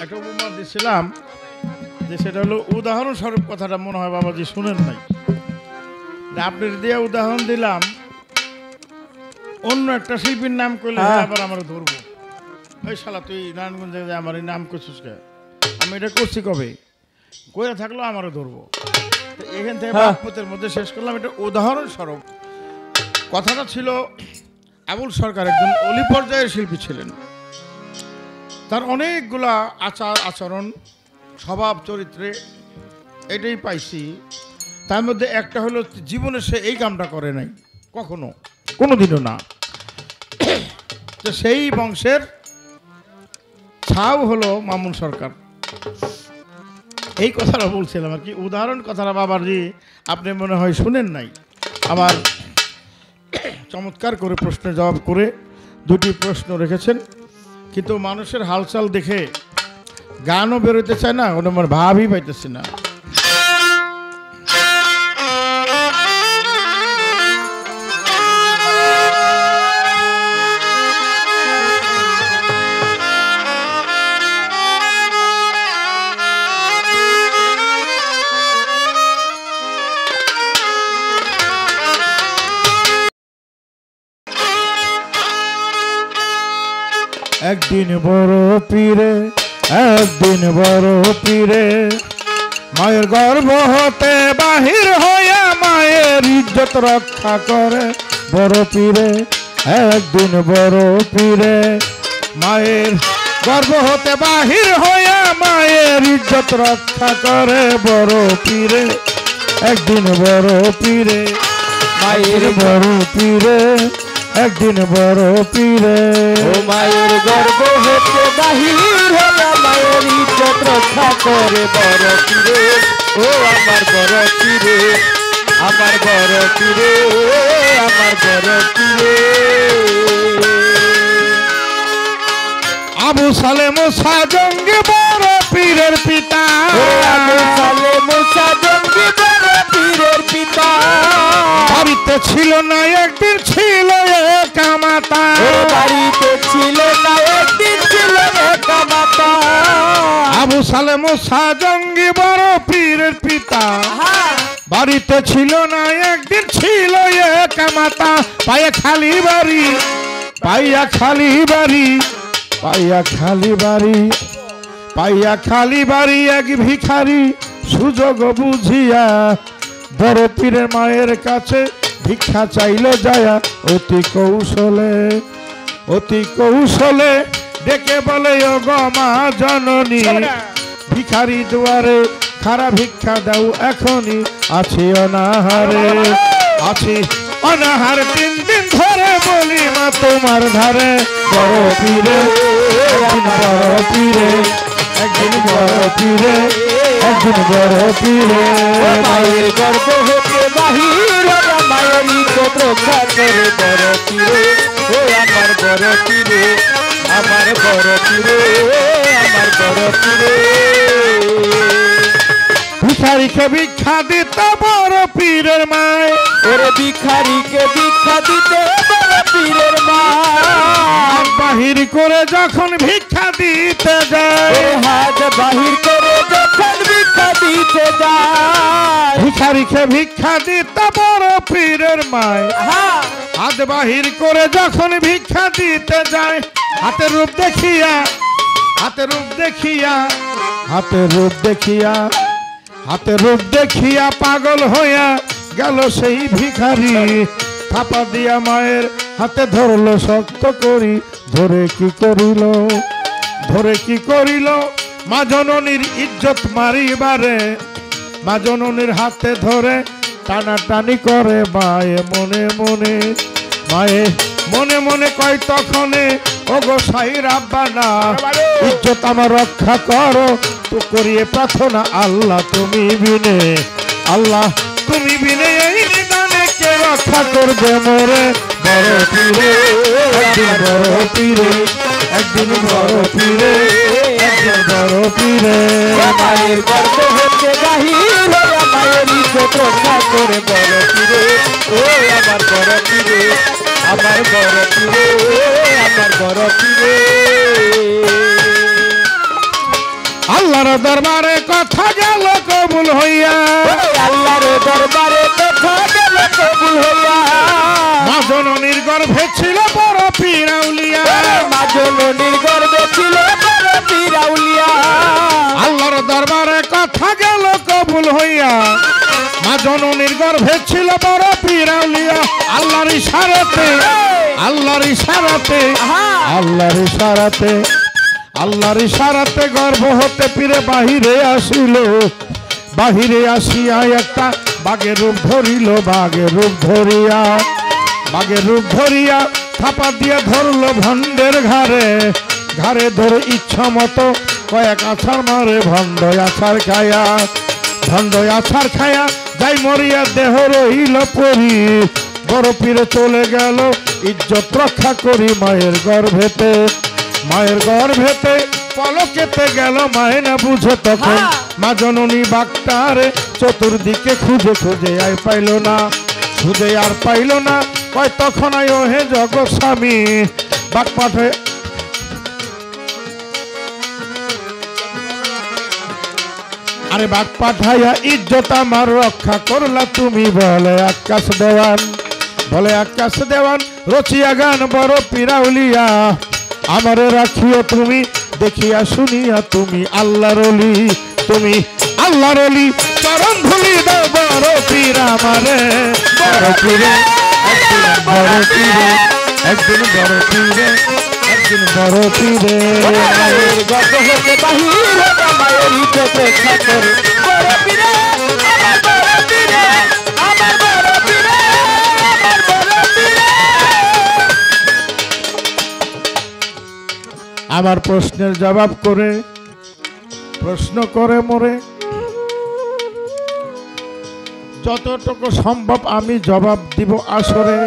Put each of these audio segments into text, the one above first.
একটা উপমা দিয়েছিলাম যে সেটা হলো উদাহরণস্বরূপ কথাটা মনে হয় বাবাজি শুনেন নাই। আপনি দিয়ে উদাহরণ দিলাম, অন্য একটা শিল্পীর নাম করলে আবার আমার ধরবো, ওই শালা তুই নারায়ণগঞ্জে আমার এই নাম করছিস কে, আমি এটা করছি কবে, করে থাকলেও আমারও ধরবো। তো এখান থেকে বাক্যতের মধ্যে শেষ করলাম। এটা উদাহরণস্বরূপ কথাটা ছিল, আবুল সরকার একজন অলি পর্যায়ের শিল্পী ছিলেন। তার অনেকগুলা আচার আচরণ স্বভাব চরিত্রে এটাই পাইছি। তার মধ্যে একটা হলো জীবনে সে এই কামটা করে নাই কখনো, কোনোদিনও না। তো সেই বংশের ছাও হলো মামুন সরকার। এই কথাটা বলছিলাম আর কি, উদাহরণ কথাটা বাবাজি আপনি মনে হয় শুনেন নাই। আবার চমৎকার করে প্রশ্নের জবাব করে দুটি প্রশ্ন রেখেছেন, কিন্তু মানুষের হালচাল দেখে গানও বেরোতে চায় না, ওটা আমার ভাবই পাইতেছি না। একদিন বড় পীরে, একদিন বড় পীরে মায়ের গর্ভ হতে বাহির হইয়া মায়ের ইজ্জত রক্ষা করে বড় পীরে। একদিন বড় পীরে মায়ের গর্ভ হতে বাহির হইয়া মায়ের ইজ্জত রক্ষা করে বড় পীরে। একদিন বড় পীরে মায়ের বড় পীরে, একদিন বড় পীরে ও মায়ের গর্ভ হতে বাহির হইয়া মায়ের ইজ্জত রক্ষা করে বড় পীরে। ও আমার বড় পীরে, আমার বড় পীরে, আমার বড় পীরে। আবু সালে মুসা জঙ্গি বড় পীরের পিতা, আবু সালে মুসা জঙ্গি বড় পীরের পিতা। বাড়িতে ছিল না একদিন ছিল একা মাতা, বাড়িতে ছিল না একদিন ছিল একা মাতা। আবু সালে মুসা জঙ্গি বড় পীরের পিতা, বাড়িতে ছিল না একদিন ছিল একা মাতা। পায়ে খালি বাড়ি, পাইয়া খালি বাড়ি, পাইয়া খালি বাড়ি, পাইয়া খালি বাড়ি এক ভিখারি সুযোগ বুঝিয়া বড় পীরের মায়ের কাছে ভিক্ষা চাইল যায়া অতি কৌশলে, অতি কৌশলে ডেকে বলে ও গো মা জননী, ভিখারি দুয়ারে খারা ভিক্ষা দাও এখনই, আছি অনাহারে, আছি অনাহার 3 দিন ধরে বলি মা তোমার ধারে। বড় পীরে একদিন বড় পীরে, একদিন বড় পীরে, একদিন বড় পীরে মায়ের গর্ভ হতে বাহির হইয়া মায়ের ইজ্জত রক্ষা করে বড় পীরে। ও আমার বড় পীরে, আমার বড় পীরে, আমার বড় পীরে। ভিখারিকে ভিক্ষা দিত বড় পীরের মায়, ওরে ভিখারিকে ভিক্ষা দিতে বড় পীরের মা। হাত বাহির করে যখন ভিক্ষা দিতে যায়, হাত বাহির করে যখন ভিক্ষা দিতে যায়, ভিখারিকে ভিক্ষা দিত বড় পীরের মায়। হাত বাহির করে যখন ভিক্ষা দিতে যায়, হাতের রূপ দেখিয়া, হাতের রূপ দেখিয়া, হাতের রূপ দেখিয়া, হাতের রূপ দেখিয়া পাগল হইয়া গেল সেই ভিখারি। থাপা দিয়া মায়ের হাতে ধরলো শক্ত করি, ধরে কি করিল, ধরে কি করিল মা জননীর ইজ্জত মারিবারে। মা জননীর হাতে ধরে টানাটানি করে মায়ে মনে মনে, মায়ে মনে মনে কয় তখনে ও গো সাইর আব্বানা, ইজ্জত আমার রক্ষা করো তো করিয়ে প্রার্থনা, আল্লাহ তুমি বিনে, আল্লাহ তুমি বিনে এই নিদানে কে রক্ষা করবে মোরে। বড় পীরে একদিন বড় পীরে, একদিন বড় পীরে, একদিন বড় পীরে মায়ের গর্ভ হতে বাহির হইয়া মায়ের ইজ্জত রক্ষা করে বড় পীরে। ও আমার বড় পীরে, আমার বড় পীরে, আমার বড় পীরে। আল্লাহর দরবারে কথা গেল কবুল হইয়া, আল্লাহর দরবারে কথা গেল কবুল হইয়া। মা জননীর গর্ভে ছিল বড় পীর আউলিয়া, মা জননীর গর্ভে ছিল বড় পীর আউলিয়া। আল্লাহর দরবারে কথা গেল কবুল হইয়া, মা জননীর গর্ভে ছিল বড় পীর আউলিয়া। আল্লাহর ইশারাতে, আল্লাহর ইশারাতে, আল্লাহর ইশারাতে, আল্লাহর ইশারাতে গর্ভ হতে পীরে বাহিরে আসিল। বাহিরে আসিয়া একটা বাঘের রূপ ধরিল, বাঘের রূপ ধরিয়া, বাঘের রূপ ধরিয়া থাপা দিয়ে ধরল ভণ্ডের ঘাড়ে। ঘাড়ে ধরে ইচ্ছা মতো কয়েক আছাড় মারে, ভণ্ড আছাড় খায়া, ভণ্ড আছাড় খায়া যাই মরিয়া দেহ রইল পরি। বড় পীরে চলে গেল ইজ্জত রক্ষা করি মায়ের গর্ভেতে, মায়ের গর্ভেতে পলকেতে গেল মায়ে না বুঝে তখন। মা জননী বাগটারে চতুর্দিকে খুঁজে খুঁজে আর পাইল না, খুঁজে আর পাইল না। কয় তখন আয় হে জগৎ স্বামী, বাগ পাঠে আরে বাগ পাঠাইয়া ইজ্জত আমার রক্ষা করলা তুমি। বলে আকাশ দেওয়ান, বলে আকাশ দেওয়ান রচিয়া গান বড় পীর আউলিয়া। আমারে রাখিও তুমি দেখিয়া শুনিয়া, তুমি আল্লাহর ওলি, তুমি আল্লাহর ওলি। চরণ ধুলি দাও বড় পীর আমারে, বড় পীরে একদিন বড় পীরে, একদিন বড় পীরে, একদিন বড় পীরে। মায়ের গর্ভ হতে বাহির হইয়া মায়ের ইজ্জত রক্ষা করে বড় পীরে, আমার বড় পীরে, আমার বড় পীরে, আমার বড় পীরে। আমার প্রশ্নের জবাব করে, প্রশ্ন করে মোরে যতটুকু সম্ভব আমি জবাব দিব আসরে।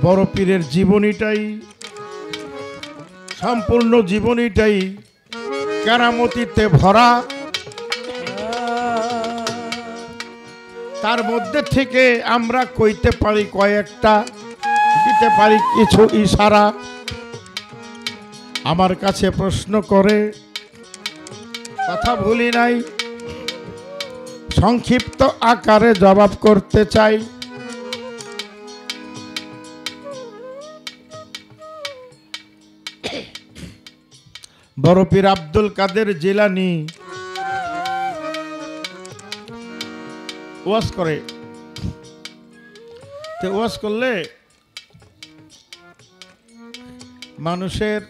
বড় পীরের জীবনীটাই, সম্পূর্ণ জীবনীটাই কেরামতিতে ভরা। তার মধ্যে থেকে আমরা কইতে পারি কয়েকটা, দিতে পারি কিছু ইশারা। আমার কাছে প্রশ্ন করে কথা ভুলি নাই, সংক্ষিপ্ত আকারে জবাব করতে চাই। বড় পীর আব্দুল কাদের জিলানী ওয়াজ করে, তো ওয়াজ করলে মানুষের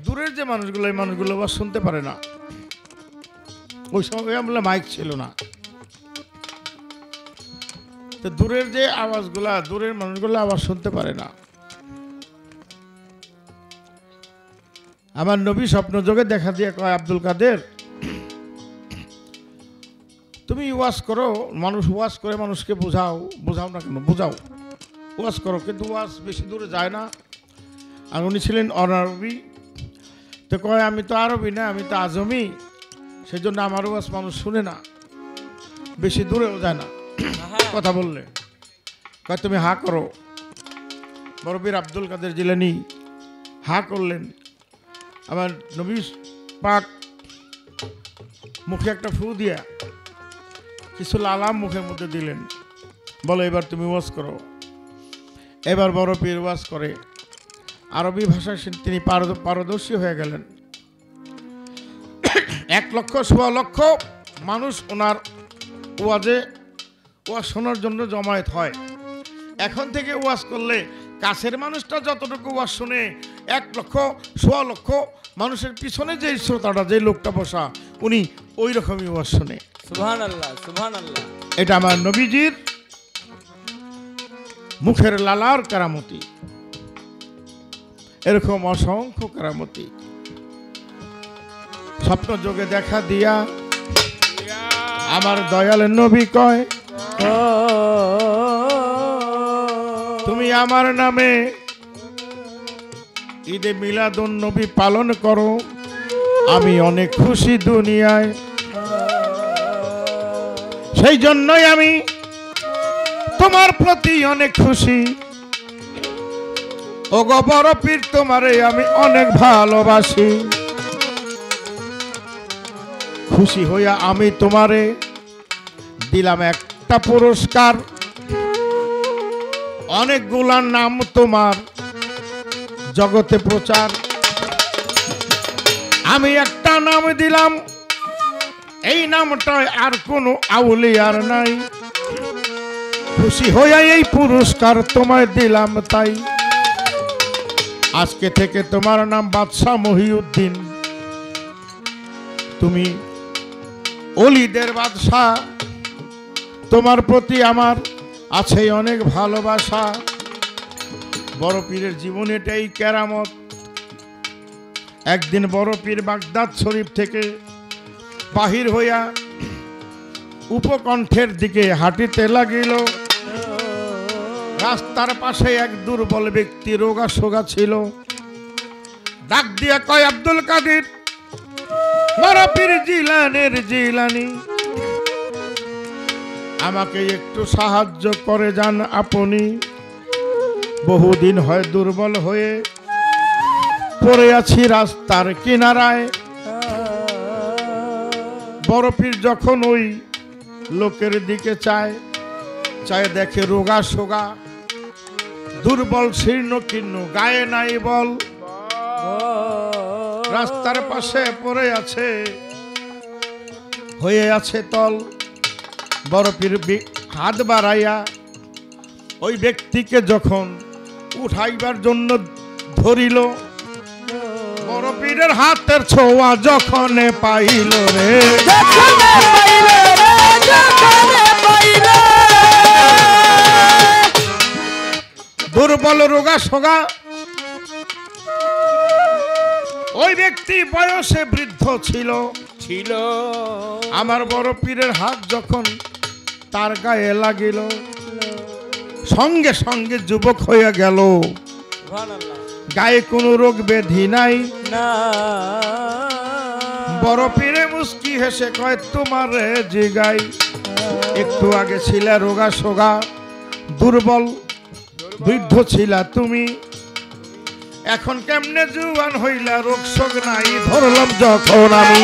দূরের যে মানুষগুলো, এই মানুষগুলো ওয়াজ শুনতে পারে না। ওই সময় আমরা মাইক ছিল না, তো দূরের যে আওয়াজগুলা, দূরের মানুষগুলো আওয়াজ শুনতে পারে না। আমার নবী স্বপ্ন যোগে দেখা দিয়ে কয়, আব্দুল কাদের তুমি ওয়াজ করো, মানুষ ওয়াজ করে মানুষকে বোঝাও, বোঝাও না কেন, বোঝাও, ওয়াজ করো, কিন্তু ওয়াজ বেশি দূরে যায় না। আর উনি ছিলেন অনারবি, তো কয় আমি তো আরবি না, আমি তো আজমি, সেই জন্য আমার ওয়াজ মানুষ শুনে না, বেশি দূরেও যায় না কথা বললে। কয় তুমি হা করো। বড় পীর আব্দুল কাদের জিলানী হা করলেন। আমার নবী পাক মুখে একটা ফু দিয়া কিছু লালাম মুখের মধ্যে দিলেন, বলো এবার তুমি ওয়াজ করো। এবার বড় পীর ওয়াজ করে, আরবি ভাষায় তিনি পারদর্শী হয়ে গেলেন। 1,00,000 মানুষ ওনার ওয়াজে ওয়াজ শোনার জন্য জমায়েত হয়। এখন থেকে ওয়াজ করলে কাছের মানুষটা যতটুকু ওয়াজ শুনে, 1,00,000 মানুষের পিছনে যে শ্রোতাটা, যে লোকটা বসা, উনি ওই রকমই ওয়াজ শুনে। সুবহানাল্লাহ, সুবহানাল্লাহ। এটা আমার নবীজির মুখের লালার কেরামতি। এরকম অসংখ্য কেরামতি স্বপ্ন যোগে দেখা দিয়া আমার দয়াল নবী কয়, তুমি আমার নামে ঈদে মিলাদুন নবী পালন করো, আমি অনেক খুশি দুনিয়ায়। সেই জন্যই আমি তোমার প্রতি অনেক খুশি। ও গো বড় পীর, তোমারে আমি অনেক ভালোবাসি। খুশি হইয়া আমি তোমারে দিলাম একটা পুরস্কার, অনেকগুলা নাম তোমার জগতে প্রচার। আমি একটা নাম দিলাম, এই নামটায় আর কোনো আউলিয়ার নাই। খুশি হইয়া এই পুরস্কার তোমায় দিলাম তাই। আজকে থেকে তোমার নাম বাদশাহ মহিউদ্দিন। তুমি অলিদের বাদশাহ, তোমার প্রতি আমার আছে অনেক ভালোবাসা। বড় পীরের জীবন এটাই কেরামত। একদিন বড় পীর বাগদাদ শরীফ থেকে বাহির হইয়া উপকণ্ঠের দিকে হাঁটিতে লাগিল। রাস্তার পাশে এক দুর্বল ব্যক্তি রোগা সোগা ছিল। ডাক দিয়া কয়, আব্দুল কাদের, বড় পীর জিলানের জিলানি, আমাকে একটু সাহায্য করে যান আপনি। বহুদিন হয় দুর্বল হয়ে পড়ে আছি রাস্তার কিনারায়। বড় পীর যখন ওই লোকের দিকে চায়, চায় দেখে রোগা সোগা, দুর্বল শীর্ণ কীর্ণ, গায়ে নাই বল, রাস্তার পাশে পড়ে আছে, হয়ে আছে তল। বড় পীর হাত বাড়াইয়া ওই ব্যক্তিকে যখন উঠাইবার জন্য ধরিল, বড় পীরের হাতের ছোঁয়া যখন পাইল রে, দুর্বল রোগা সোগা ওই ব্যক্তি বয়সে বৃদ্ধ ছিল। আমার বড় পীরের হাত যখন তার গায়ে লাগিল, সঙ্গে সঙ্গে যুবক হয়ে গেল। গায়ে কোনো রোগ ব্যাধি নাই। বড় পীরে মুস্কি হেসে কয়, তোমার জিগাই, একটু আগে ছিলা রোগা সোগা, দুর্বল বৃদ্ধ ছিলা তুমি, এখন কেমনে জুয়ান হইলা, রোগ শোক নাই ধরলাম যখন আমি।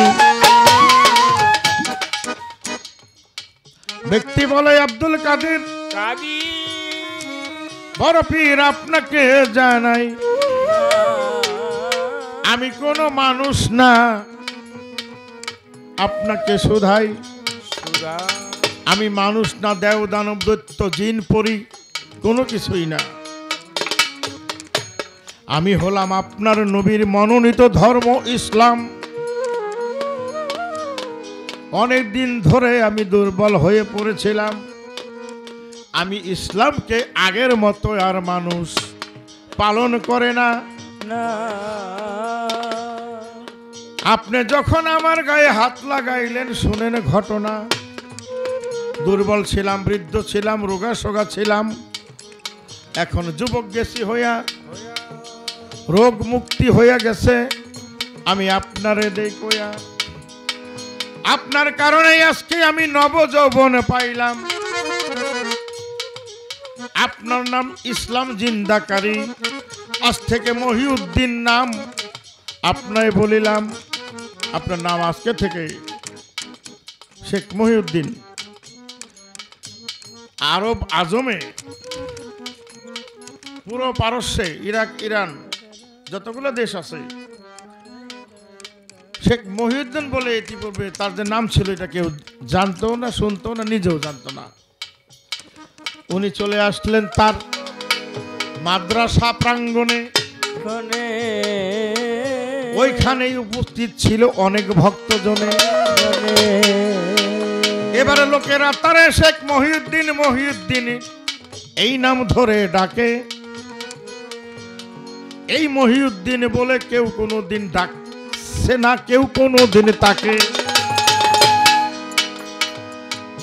ব্যক্তি বলে, আব্দুল কাদের, বড় পীর আপনাকে জানাই, আমি কোনো মানুষ না, আপনাকে শুধাই। আমি মানুষ না, দেব দানব দৈত্য জিন পরি কোনো কিছুই না। আমি হলাম আপনার নবীর মনোনীত ধর্ম ইসলাম। অনেক দিন ধরে আমি দুর্বল হয়ে পড়েছিলাম। আমি ইসলামকে আগের মতো আর মানুষ পালন করে না। আপনি যখন আমার গায়ে হাত লাগাইলেন, শুনেন ঘটনা। দুর্বল ছিলাম, বৃদ্ধ ছিলাম, রোগা সোগা ছিলাম, এখন যুবক গেছি হইয়া, রোগ মুক্তি হইয়া গেছে। আমি আপনারে দেই কইয়া, আপনার কারণে আজকে আমি নবযৌবন পাইলাম। আপনার নাম ইসলাম জিন্দাকারী, আজ থেকে মহিউদ্দিন নাম আপনায় বলিলাম। আপনার নাম আজকে থেকে শেখ মহিউদ্দিন। আরব আজমে, পুরো পারস্যে, ইরাক, ইরান, যতগুলো দেশ আছে, শেখ মহিউদ্দিন বলে ইতিপূর্বে তার যে নাম ছিল, এটা কেউ জানতো না, শুনতো না, নিজেও জানতো না। উনি চলে আসলেন তার মাদ্রাসা প্রাঙ্গণে। ওইখানেই উপস্থিত ছিল অনেক ভক্তজনে। এবারে লোকেরা তারে শেখ মহিউদ্দিন, মহিউদ্দিন এই নাম ধরে ডাকে। এই মহিউদ্দিন বলে কেউ কোনোদিন ডাকছে না, কেউ কোনোদিন তাকে।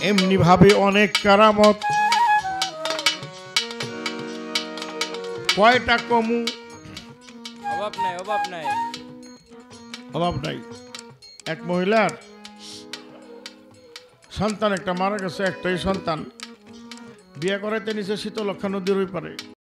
এমনি ভাবে অনেক কারামত। কয়টা কমু, অভাব নাই, অভাব নাই, অভাব নাই। এক মহিলার সন্তান একটা মারা গেছে, একটাই সন্তান। বিয়ে করাইতে নিচে শীতলক্ষা নদীর ওই পারে।